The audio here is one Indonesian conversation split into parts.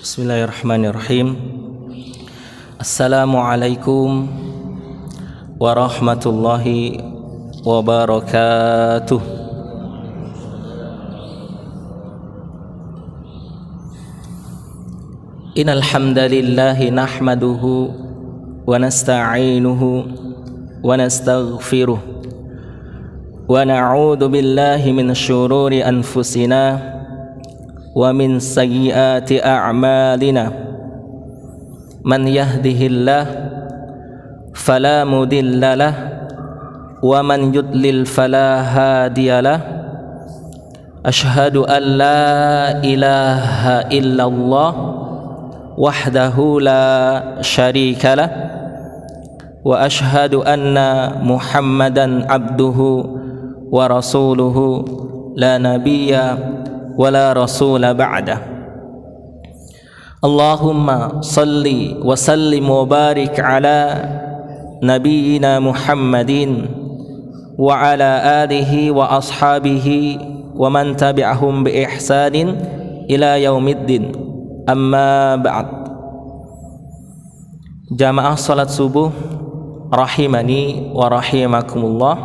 Bismillahirrahmanirrahim. Assalamualaikum warahmatullahi wabarakatuh. Innal hamdalillahi nahmaduhu wa nasta'inuhu wa nastaghfiruh wa na'udzu billahi min syururi anfusina wa min sayyiati a'malina. Man yahdihillah fala mudilla lah wa man yudlil fala hadiyalah. Asyhadu an la ilaha illallah wahdahu la syarikalah wa asyhadu anna Muhammadan abduhu wa rasuluhu la nabiyya wala rasula ba'dah. Allahumma salli wa sallim wa barik ala nabiyyina Muhammadin wa ala alihi wa ashabihi wa man tabi'ahum bi ihsanin ila yaumiddin. Amma ba'd. Jamaah salat subuh rahimani wa rahimakumullah.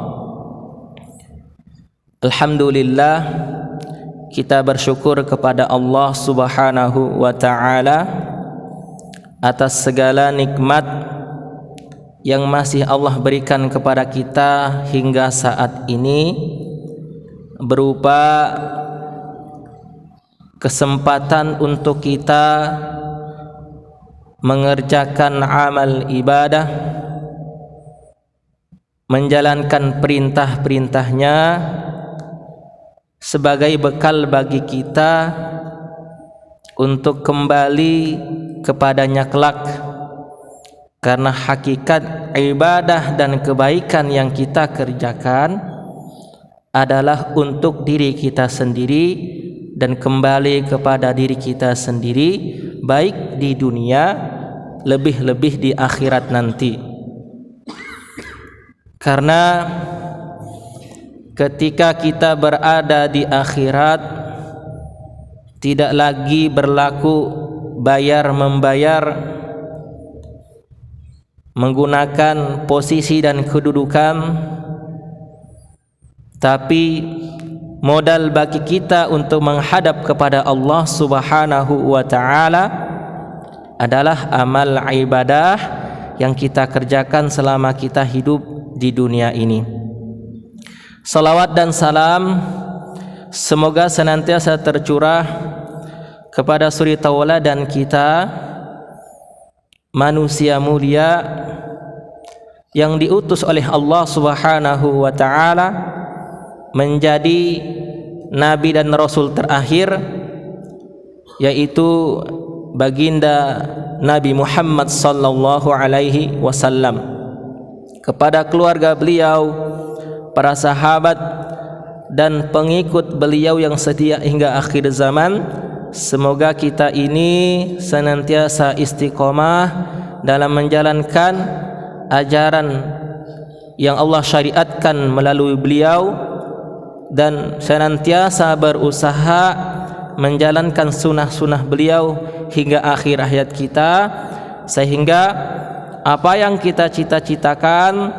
Alhamdulillah, kita bersyukur kepada Allah Subhanahu wa ta'ala atas segala nikmat yang masih Allah berikan kepada kita hingga saat ini, berupa kesempatan untuk kita mengerjakan amal ibadah, menjalankan perintah-perintahnya sebagai bekal bagi kita untuk kembali kepadanya kelak. Karena hakikat ibadah dan kebaikan yang kita kerjakan adalah untuk diri kita sendiri dan kembali kepada diri kita sendiri, baik di dunia, lebih-lebih di akhirat nanti. Karena ketika kita berada di akhirat, tidak lagi berlaku bayar-membayar, menggunakan posisi dan kedudukan, tapi modal bagi kita untuk menghadap kepada Allah Subhanahu wa ta'ala adalah amal ibadah yang kita kerjakan selama kita hidup di dunia ini. Salawat dan salam semoga senantiasa tercurah kepada suri tauladan kita, manusia mulia yang diutus oleh Allah Subhanahu wa ta'ala menjadi nabi dan rasul terakhir, yaitu baginda Nabi Muhammad sallallahu alaihi wasallam. Kepada keluarga beliau, para sahabat dan pengikut beliau yang setia hingga akhir zaman, semoga kita ini senantiasa istiqomah dalam menjalankan ajaran yang Allah syariatkan melalui beliau dan senantiasa berusaha menjalankan sunnah-sunnah beliau hingga akhir hayat kita, sehingga apa yang kita cita-citakan,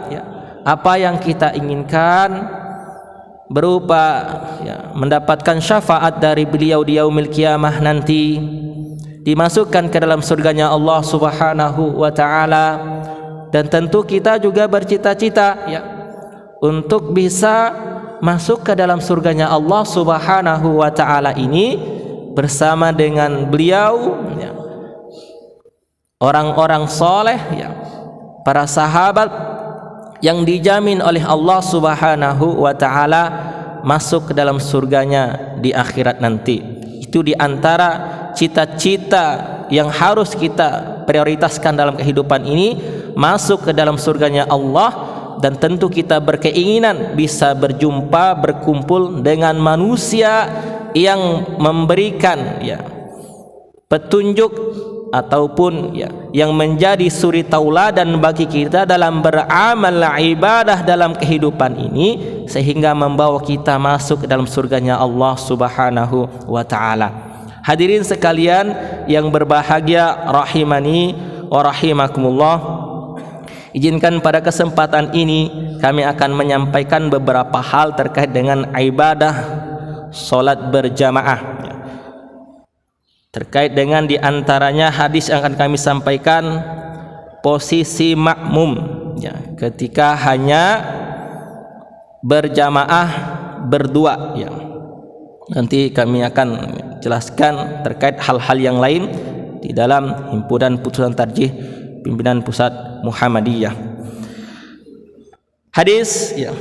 apa yang kita inginkan berupa mendapatkan syafaat dari beliau di yaumil qiyamah nanti, dimasukkan ke dalam surganya Allah Subhanahu wa ta'ala. Dan tentu kita juga bercita-cita untuk bisa masuk ke dalam surganya Allah Subhanahu wa ta'ala ini bersama dengan beliau, orang-orang soleh, para sahabat yang dijamin oleh Allah Subhanahu wa ta'ala masuk ke dalam surganya di akhirat nanti. Itu di antara cita-cita yang harus kita prioritaskan dalam kehidupan ini, masuk ke dalam surganya Allah. Dan tentu kita berkeinginan bisa berjumpa, berkumpul dengan manusia yang memberikan petunjuk ataupun yang menjadi suri tauladan bagi kita dalam beramal ibadah dalam kehidupan ini, sehingga membawa kita masuk ke dalam surganya Allah Subhanahu wa ta'ala. Hadirin sekalian yang berbahagia rahimani wa rahimakumullah, izinkan pada kesempatan ini kami akan menyampaikan beberapa hal terkait dengan ibadah salat berjamaah. Terkait dengan diantaranya hadis yang akan kami sampaikan, posisi makmum ya, ketika hanya berjamaah berdua ya. Nanti kami akan jelaskan terkait hal-hal yang lain di dalam himpunan putusan tarjih pimpinan pusat Muhammadiyah. Hadis ya,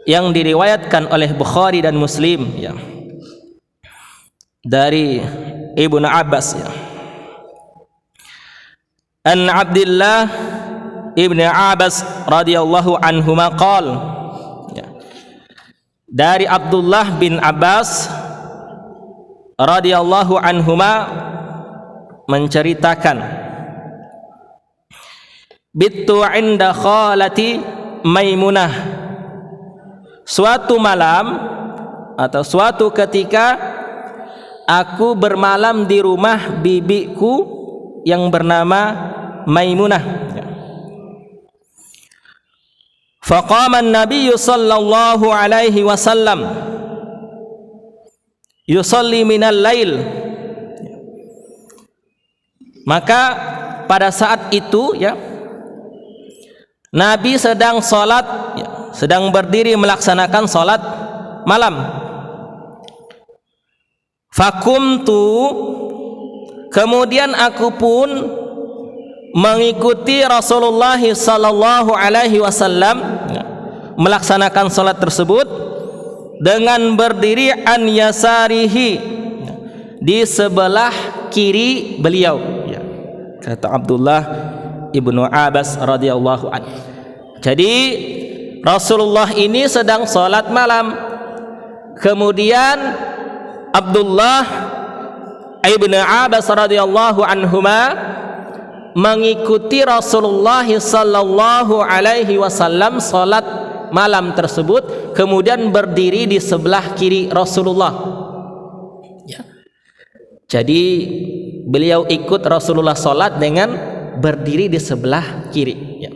yang diriwayatkan oleh Bukhari dan Muslim ya, dari Ibnu Abbas ya. An Abdullah Ibnu Abbas radhiyallahu anhuma qala ya. Dari Abdullah bin Abbas radhiyallahu anhuma menceritakan, bittu inda khalati Maimunah, suatu malam atau suatu ketika aku bermalam di rumah bibiku yang bernama Maimunah. Faqama an-nabiy sallallahu alaihi wasallam yusalli minal lail. Maka pada saat itu ya, Nabi sedang salat ya, sedang berdiri melaksanakan salat malam. Fakumtu, kemudian aku pun mengikuti Rasulullah sallallahu alaihi wasallam melaksanakan salat tersebut dengan berdiri an yasarihi, di sebelah kiri beliau ya. Kata Abdullah ibnu Abbas radhiyallahu anhu. Jadi Rasulullah ini sedang salat malam, kemudian Abdullah ibnu Abbas radhiyallahu anhuma mengikuti Rasulullah sallallahu alaihi wasallam salat malam tersebut, kemudian berdiri di sebelah kiri Rasulullah ya. Jadi beliau ikut Rasulullah salat dengan berdiri di sebelah kiri ya.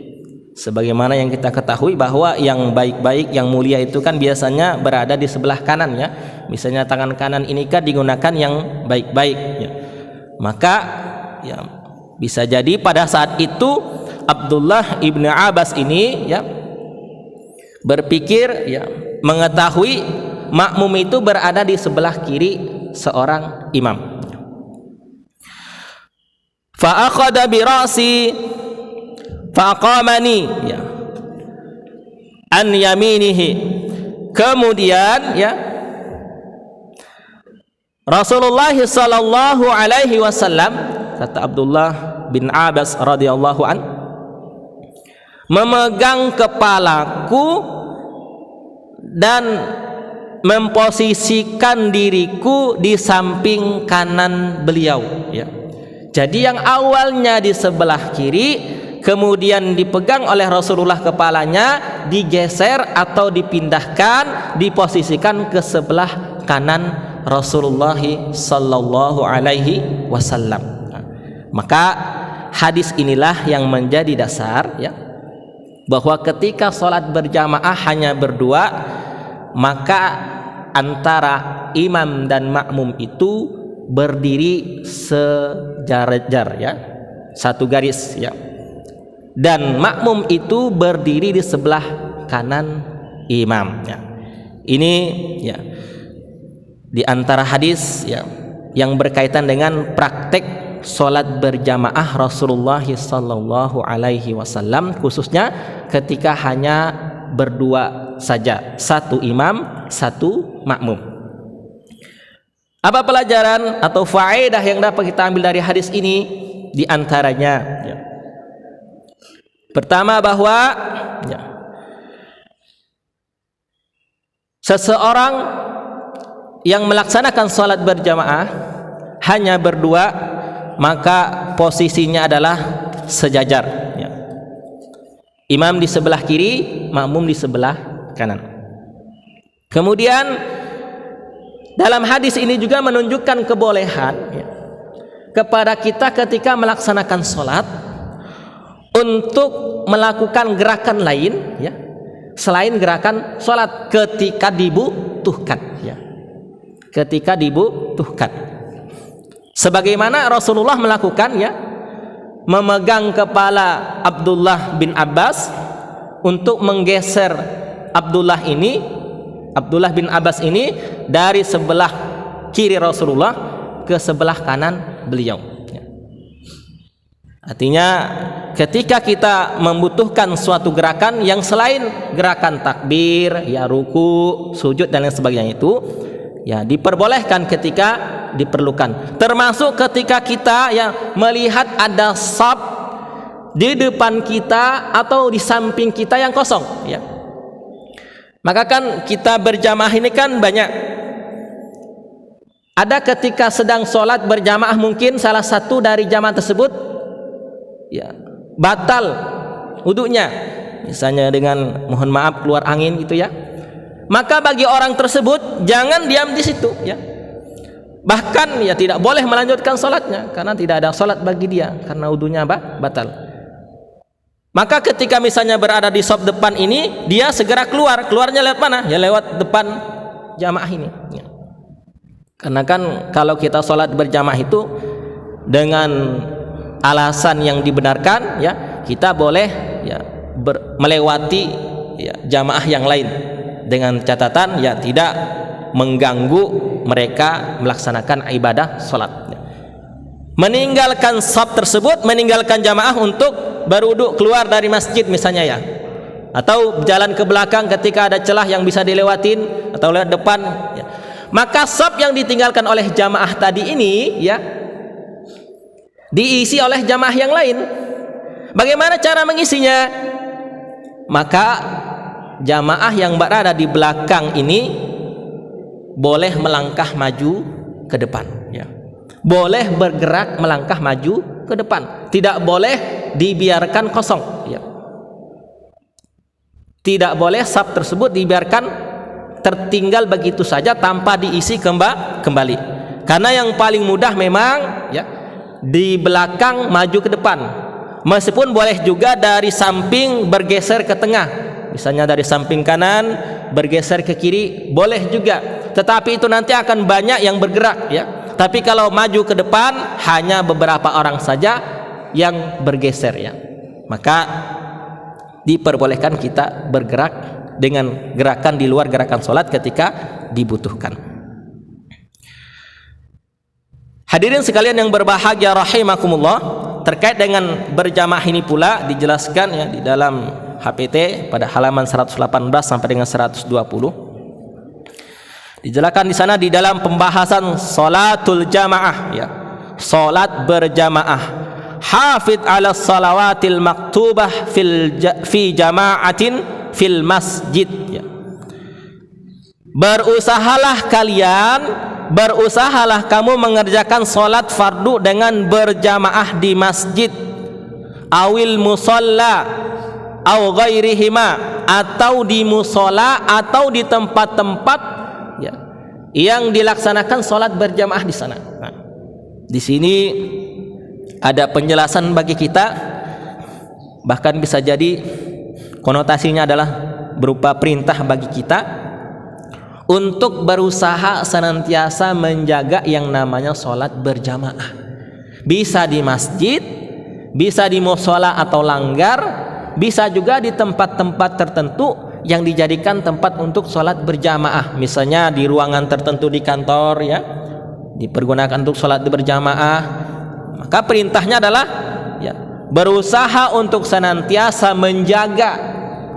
Sebagaimana yang kita ketahui bahwa yang baik-baik, yang mulia itu kan biasanya berada di sebelah kanan ya. Misalnya tangan kanan ini kan digunakan yang baik-baik ya. Maka ya bisa jadi pada saat itu Abdullah ibnu Abbas ini ya berpikir ya, mengetahui makmum itu berada di sebelah kiri seorang imam. Fa akhadha bi ra'si faqamani ya an yaminihi. Kemudian ya Rasulullah sallallahu alaihi wasallam, kata Abdullah bin Abbas radhiyallahu an, memegang kepalaku dan memposisikan diriku di samping kanan beliau ya. Jadi yang awalnya di sebelah kiri, kemudian dipegang oleh Rasulullah kepalanya, digeser atau dipindahkan, diposisikan ke sebelah kanan Rasulullah sallallahu alaihi wasallam. Maka hadis inilah yang menjadi dasar ya, bahwa ketika salat berjamaah hanya berdua, maka antara imam dan makmum itu berdiri sejajar ya, satu garis ya. Dan makmum itu berdiri di sebelah kanan imam ya. Ini ya di antara hadis ya yang berkaitan dengan praktek salat berjamaah Rasulullah sallallahu alaihi wasallam, khususnya ketika hanya berdua saja, satu imam, satu makmum. Apa pelajaran atau faedah yang dapat kita ambil dari hadis ini? Di antaranya ya, pertama bahwa ya, seseorang yang melaksanakan salat berjamaah hanya berdua, maka posisinya adalah sejajar ya. Imam di sebelah kiri, makmum di sebelah kanan. Kemudian Dalam hadis ini juga menunjukkan kebolehan ya, kepada kita ketika melaksanakan sholat untuk melakukan gerakan lain ya, selain gerakan sholat ketika dibutuhkan ya, ketika dibutuhkan. Sebagaimana Rasulullah melakukan ya, memegang kepala Abdullah bin Abbas untuk menggeser Abdullah bin Abbas ini dari sebelah kiri Rasulullah ke sebelah kanan beliau. Artinya ketika kita membutuhkan suatu gerakan yang selain gerakan takbir, ya ruku, sujud dan lain sebagainya itu, ya diperbolehkan ketika diperlukan. Termasuk ketika kita yang melihat ada shaf di depan kita atau di samping kita yang kosong, ya. Maka kan kita berjamaah ini kan banyak. Ada ketika sedang sholat berjamaah mungkin salah satu dari jamaah tersebut ya batal wudunya, misalnya dengan mohon maaf keluar angin gitu ya. Maka bagi orang tersebut jangan diam di situ ya. Bahkan ya tidak boleh melanjutkan sholatnya karena tidak ada sholat bagi dia karena wudunya batal. Maka ketika misalnya berada di shaf depan ini, dia segera keluarnya lewat mana? Ya lewat depan jamaah ini ya. Karena kan kalau kita sholat berjamaah itu dengan alasan yang dibenarkan ya, kita boleh ya melewati ya jamaah yang lain dengan catatan ya tidak mengganggu mereka melaksanakan ibadah sholat. Meninggalkan shaf tersebut, meninggalkan jamaah untuk berwudu keluar dari masjid misalnya ya, atau jalan ke belakang ketika ada celah yang bisa dilewatin atau lewat depan ya. Maka shaf yang ditinggalkan oleh jamaah tadi ini ya diisi oleh jamaah yang lain. Bagaimana cara mengisinya? Maka jamaah yang berada di belakang ini boleh melangkah maju ke depan ya. Boleh bergerak melangkah maju ke depan, tidak boleh dibiarkan kosong ya. Tidak boleh shaf tersebut dibiarkan tertinggal begitu saja tanpa diisi kembali. Karena yang paling mudah memang ya di belakang maju ke depan. Meskipun boleh juga dari samping bergeser ke tengah, misalnya dari samping kanan bergeser ke kiri boleh juga. Tetapi itu nanti akan banyak yang bergerak ya. Tapi kalau maju ke depan hanya beberapa orang saja yang bergeser ya. Maka diperbolehkan kita bergerak dengan gerakan di luar gerakan sholat ketika dibutuhkan. Hadirin sekalian yang berbahagia rahimakumullah, terkait dengan berjamaah ini pula dijelaskan ya di dalam HPT pada halaman 118 sampai dengan 120. Dijelaskan di sana di dalam pembahasan salatul jamaah ya. Salat berjamaah. Hafidz 'ala shalawatil maktubah fi jama'atin fil masjid ya. Berusahalah kamu mengerjakan salat fardu dengan berjamaah di masjid awil musalla au ghairihima, atau di musola atau di tempat-tempat ya yang dilaksanakan salat berjamaah di sana. Nah, di sini ada penjelasan bagi kita, bahkan bisa jadi konotasinya adalah berupa perintah bagi kita untuk berusaha senantiasa menjaga yang namanya salat berjamaah. Bisa di masjid, bisa di musola atau langgar, bisa juga di tempat-tempat tertentu yang dijadikan tempat untuk sholat berjamaah, misalnya di ruangan tertentu di kantor ya, dipergunakan untuk sholat berjamaah. Maka perintahnya adalah ya berusaha untuk senantiasa menjaga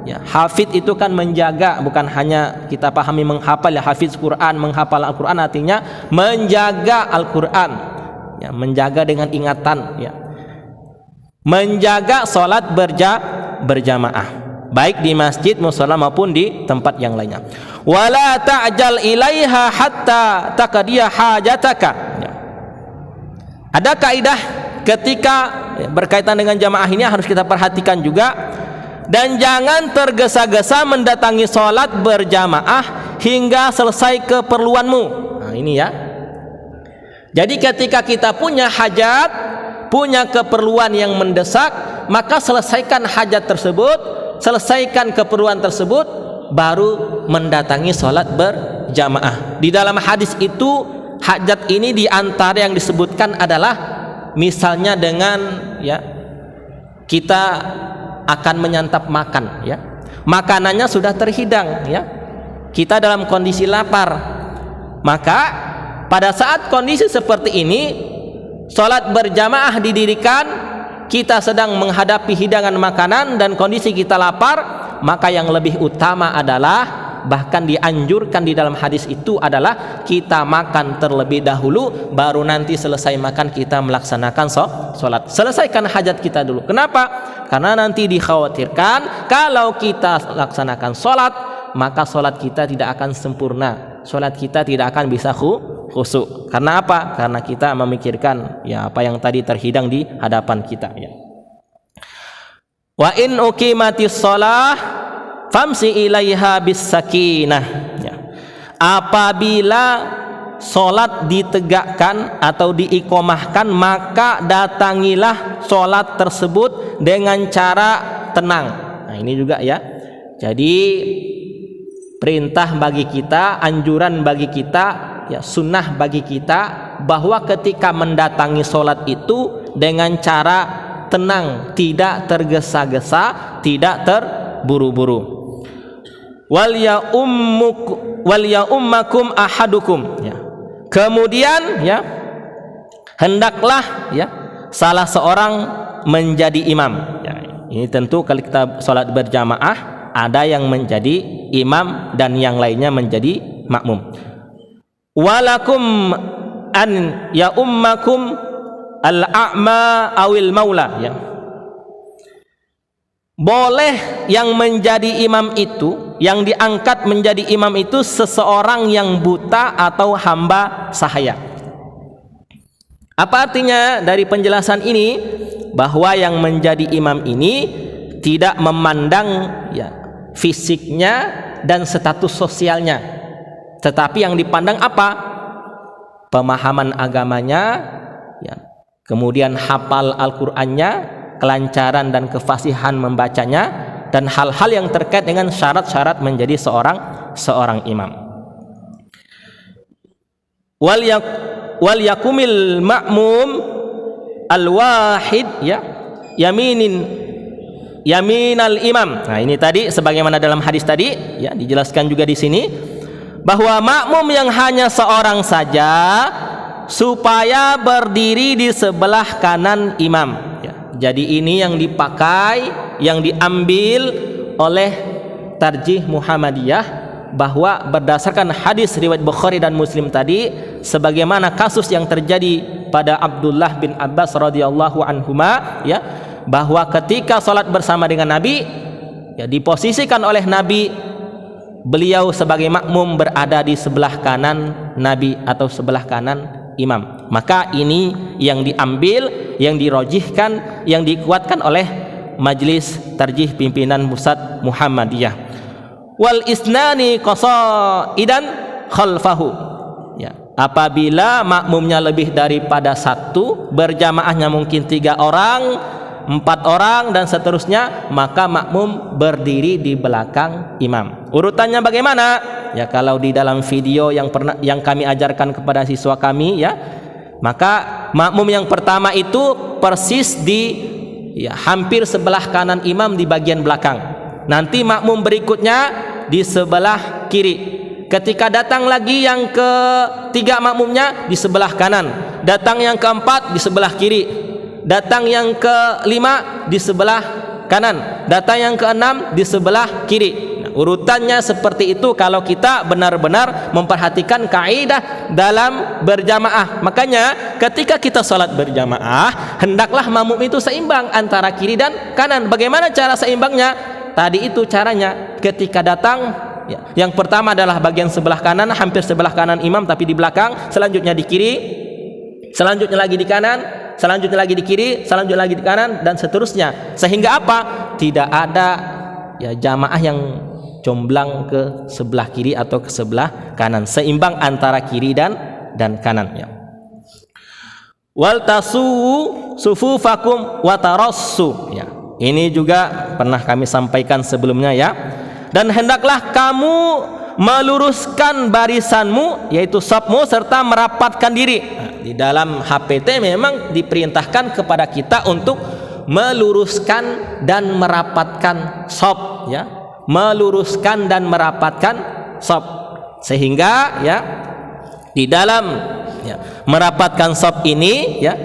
ya. Hafidz itu kan menjaga, bukan hanya kita pahami menghafal ya, hafidz Quran, menghafal Al-Quran artinya menjaga Al-Quran ya, menjaga dengan ingatan ya, menjaga sholat berjamaah baik di masjid, mushola maupun di tempat yang lainnya. Wala ta'jal ilaiha hatta taqdiya hajataka ya. Ada kaidah ketika ya, berkaitan dengan jamaah ini harus kita perhatikan juga, dan jangan tergesa-gesa mendatangi sholat berjamaah hingga selesai keperluanmu. Nah, ini ya. Jadi ketika kita punya hajat, punya keperluan yang mendesak, maka selesaikan hajat tersebut, selesaikan keperluan tersebut, baru mendatangi sholat berjamaah. Di dalam hadis itu, hajat ini diantara yang disebutkan adalah misalnya dengan ya kita akan menyantap makan ya, makanannya sudah terhidang ya, kita dalam kondisi lapar, maka pada saat kondisi seperti ini sholat berjamaah didirikan, kita sedang menghadapi hidangan makanan dan kondisi kita lapar, maka yang lebih utama adalah, bahkan dianjurkan di dalam hadis itu adalah kita makan terlebih dahulu, baru nanti selesai makan kita melaksanakan sholat. Selesaikan hajat kita dulu. Kenapa? Karena nanti dikhawatirkan kalau kita laksanakan sholat, maka sholat kita tidak akan sempurna, sholat kita tidak akan bisa khusyuk. Karena apa? Karena kita memikirkan ya apa yang tadi terhidang di hadapan kita ya. Wa in uqimatis shalah famsi ilaiha bis sakinah ya. Apabila sholat ditegakkan atau diiqomahkan, maka datangilah sholat tersebut dengan cara tenang. Nah ini juga ya, jadi perintah bagi kita, anjuran bagi kita ya, sunnah bagi kita, bahwa ketika mendatangi sholat itu dengan cara tenang, tidak tergesa-gesa, tidak terburu-buru. Wal ya ummakum ahadukum ya. Kemudian ya, hendaklah ya salah seorang menjadi imam ya. Ini tentu kalau kita sholat berjamaah, ada yang menjadi imam dan yang lainnya menjadi makmum. Walakum an ya ummakum al-a'ma awil maula ya. Boleh yang menjadi imam itu, yang diangkat menjadi imam itu seseorang yang buta atau hamba sahaya. Apa artinya dari penjelasan ini? Bahwa yang menjadi imam ini tidak memandang ya fisiknya dan status sosialnya, tetapi yang dipandang apa? Pemahaman agamanya ya, kemudian hafal Al-Qur'annya, kelancaran dan kefasihan membacanya, dan hal-hal yang terkait dengan syarat-syarat menjadi seorang imam. Wal yakumil ma'mum al-wahid ya yaminal imam. Nah ini tadi sebagaimana dalam hadis tadi ya, dijelaskan juga di sini bahwa makmum yang hanya seorang saja supaya berdiri di sebelah kanan imam ya. Jadi ini yang dipakai, yang diambil oleh Tarjih Muhammadiyah, bahwa berdasarkan hadis riwayat Bukhari dan Muslim tadi, sebagaimana kasus yang terjadi pada Abdullah bin Abbas radhiyallahu anhuma ya, bahwa ketika salat bersama dengan Nabi ya, diposisikan oleh Nabi, beliau sebagai makmum berada di sebelah kanan Nabi atau sebelah kanan imam. Maka ini yang diambil, yang dirojihkan, yang dikuatkan oleh Majelis Tarjih Pimpinan Pusat Muhammadiyah. Wal isnani qasaidan khalfahu ya, apabila makmumnya lebih daripada satu, berjamaahnya mungkin 3 orang, 4 orang dan seterusnya, maka makmum berdiri di belakang imam. Urutannya bagaimana? Ya kalau di dalam video yang kami ajarkan kepada siswa kami ya, maka makmum yang pertama itu persis di ya, hampir sebelah kanan imam di bagian belakang. Nanti makmum berikutnya di sebelah kiri. Ketika datang lagi yang ketiga makmumnya di sebelah kanan, datang yang keempat di sebelah kiri, datang yang kelima di sebelah kanan, datang yang keenam di sebelah kiri. Urutannya seperti itu kalau kita benar-benar memperhatikan kaidah dalam berjamaah. Makanya ketika kita sholat berjamaah, hendaklah makmum itu seimbang antara kiri dan kanan. Bagaimana cara seimbangnya? Tadi itu caranya, ketika datang ya, yang pertama adalah bagian sebelah kanan, hampir sebelah kanan imam tapi di belakang, selanjutnya di kiri, selanjutnya lagi di kanan, selanjutnya lagi di kiri, selanjutnya lagi di kanan, dan seterusnya. Sehingga apa? Tidak ada ya jamaah yang comblang ke sebelah kiri atau ke sebelah kanan, seimbang antara kiri dan kanan ya. Wal tasu sufufakum wa tarassu ya. Ini juga pernah kami sampaikan sebelumnya ya. Dan hendaklah kamu meluruskan barisanmu, yaitu shafmu, serta merapatkan diri. Nah, di dalam HPT memang diperintahkan kepada kita untuk meluruskan dan merapatkan shaf ya. Meluruskan dan merapatkan shaf, sehingga ya di dalam ya, merapatkan shaf ini ya,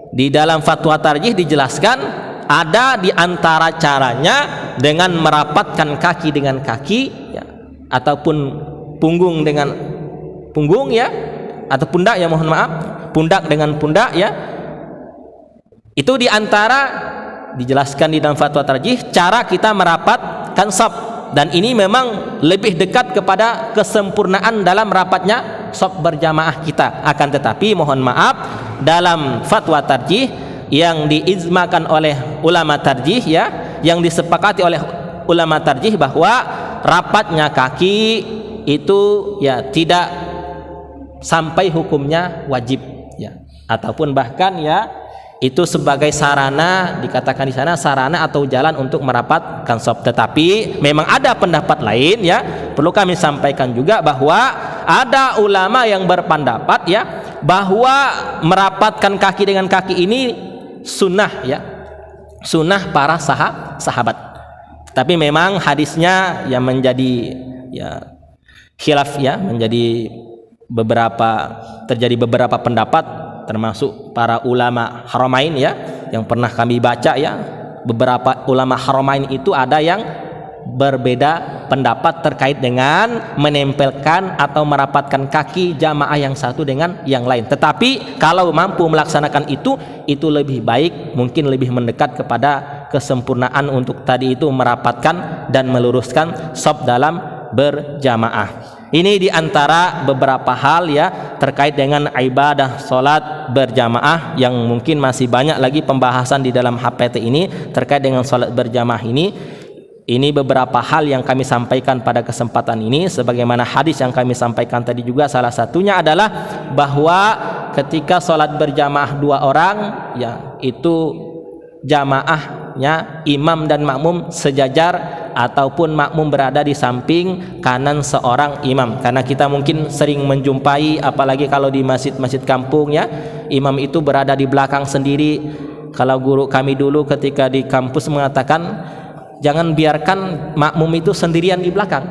di dalam fatwa tarjih dijelaskan ada di antara caranya dengan merapatkan kaki dengan kaki ya, ataupun punggung dengan punggung ya, atau pundak ya, mohon maaf, pundak dengan pundak ya. Itu di antara dijelaskan di dalam fatwa tarjih cara kita merapatkan shaf, dan ini memang lebih dekat kepada kesempurnaan dalam rapatnya shaf berjamaah kita. Akan tetapi mohon maaf, dalam fatwa tarjih yang diijmakan oleh ulama tarjih ya, yang disepakati oleh ulama tarjih bahwa rapatnya kaki itu ya tidak sampai hukumnya wajib ya, ataupun bahkan ya itu sebagai sarana, dikatakan di sana sarana atau jalan untuk merapatkan shaf. Tetapi memang ada pendapat lain ya, perlu kami sampaikan juga bahwa ada ulama yang berpendapat ya bahwa merapatkan kaki dengan kaki ini sunnah ya, sunnah para sahabat. Tapi memang hadisnya yang menjadi ya khilaf ya, menjadi terjadi beberapa pendapat, termasuk para ulama Haramain ya, yang pernah kami baca ya, beberapa ulama Haramain itu ada yang berbeda pendapat terkait dengan menempelkan atau merapatkan kaki jamaah yang satu dengan yang lain. Tetapi kalau mampu melaksanakan itu lebih baik, mungkin lebih mendekat kepada kesempurnaan untuk tadi itu merapatkan dan meluruskan shaf dalam berjamaah. Ini diantara beberapa hal ya terkait dengan ibadah sholat berjamaah, yang mungkin masih banyak lagi pembahasan di dalam HPT ini terkait dengan sholat berjamaah ini. Ini beberapa hal yang kami sampaikan pada kesempatan ini, sebagaimana hadis yang kami sampaikan tadi juga salah satunya adalah bahwa ketika sholat berjamaah dua orang ya, itu jamaahnya imam dan makmum sejajar ataupun makmum berada di samping kanan seorang imam. Karena kita mungkin sering menjumpai, apalagi kalau di masjid-masjid kampung ya, imam itu berada di belakang sendiri. Kalau guru kami dulu ketika di kampus mengatakan jangan biarkan makmum itu sendirian di belakang,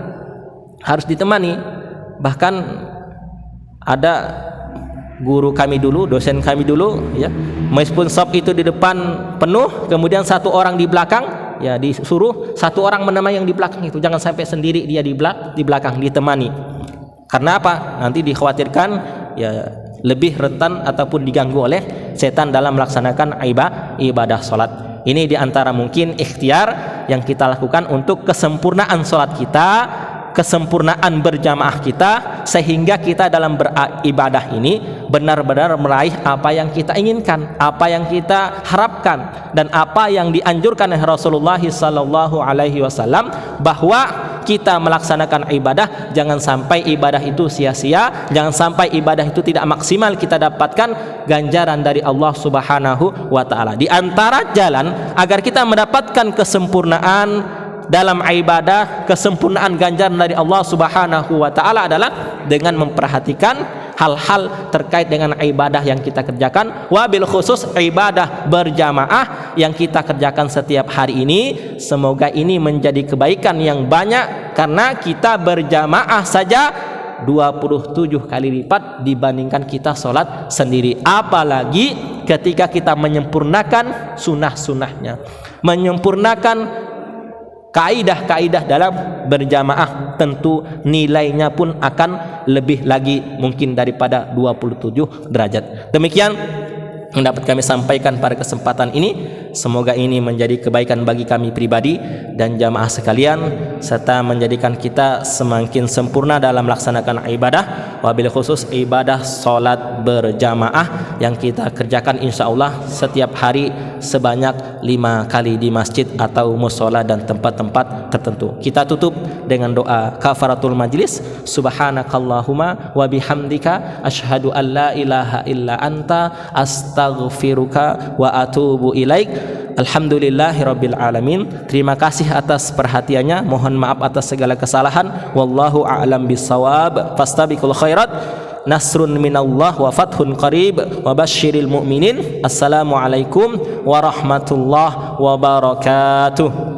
harus ditemani. Bahkan ada guru kami dulu, dosen kami dulu ya, meskipun shaf itu di depan penuh, kemudian satu orang di belakang ya, disuruh satu orang menemani yang di belakang itu, jangan sampai sendiri dia di belakang, ditemani. Karena apa? Nanti dikhawatirkan ya lebih rentan ataupun diganggu oleh setan dalam melaksanakan ibadah sholat. Ini diantara mungkin ikhtiar yang kita lakukan untuk kesempurnaan sholat kita, kesempurnaan berjamaah kita, sehingga kita dalam beribadah ini benar-benar meraih apa yang kita inginkan, apa yang kita harapkan, dan apa yang dianjurkan oleh Rasulullah SAW, bahwa kita melaksanakan ibadah jangan sampai ibadah itu sia-sia, jangan sampai ibadah itu tidak maksimal kita dapatkan ganjaran dari Allah Subhanahu wa taala. Di antara jalan agar kita mendapatkan kesempurnaan dalam ibadah, kesempurnaan ganjaran dari Allah Subhanahu wa taala adalah dengan memperhatikan hal-hal terkait dengan ibadah yang kita kerjakan, wabil khusus ibadah berjamaah yang kita kerjakan setiap hari ini. Semoga ini menjadi kebaikan yang banyak, karena kita berjamaah saja 27 kali lipat dibandingkan kita sholat sendiri, apalagi ketika kita menyempurnakan sunnah-sunnahnya, menyempurnakan kaidah-kaidah dalam berjamaah, tentu nilainya pun akan lebih lagi mungkin daripada 27 derajat. Demikian yang dapat kami sampaikan pada kesempatan ini. Semoga ini menjadi kebaikan bagi kami pribadi dan jamaah sekalian, serta menjadikan kita semakin sempurna dalam melaksanakan ibadah. wabil khusus ibadah salat berjamaah yang kita kerjakan insyaallah setiap hari sebanyak 5 kali di masjid atau mushola dan tempat-tempat tertentu. Kita tutup dengan doa kafaratul majlis. Subhanakallahumma wa bihamdika asyhadu an la ilaha illa anta astaghfiruka wa atubu ilaik. Alhamdulillahirabbil alamin. Terima kasih atas perhatiannya. Mohon maaf atas segala kesalahan. Wallahu a'lam bissawab. Fastabiqul khairat. Nasrun minallah wa fathun qarib wa basyiril mu'minin. Assalamualaikum warahmatullahi wabarakatuh.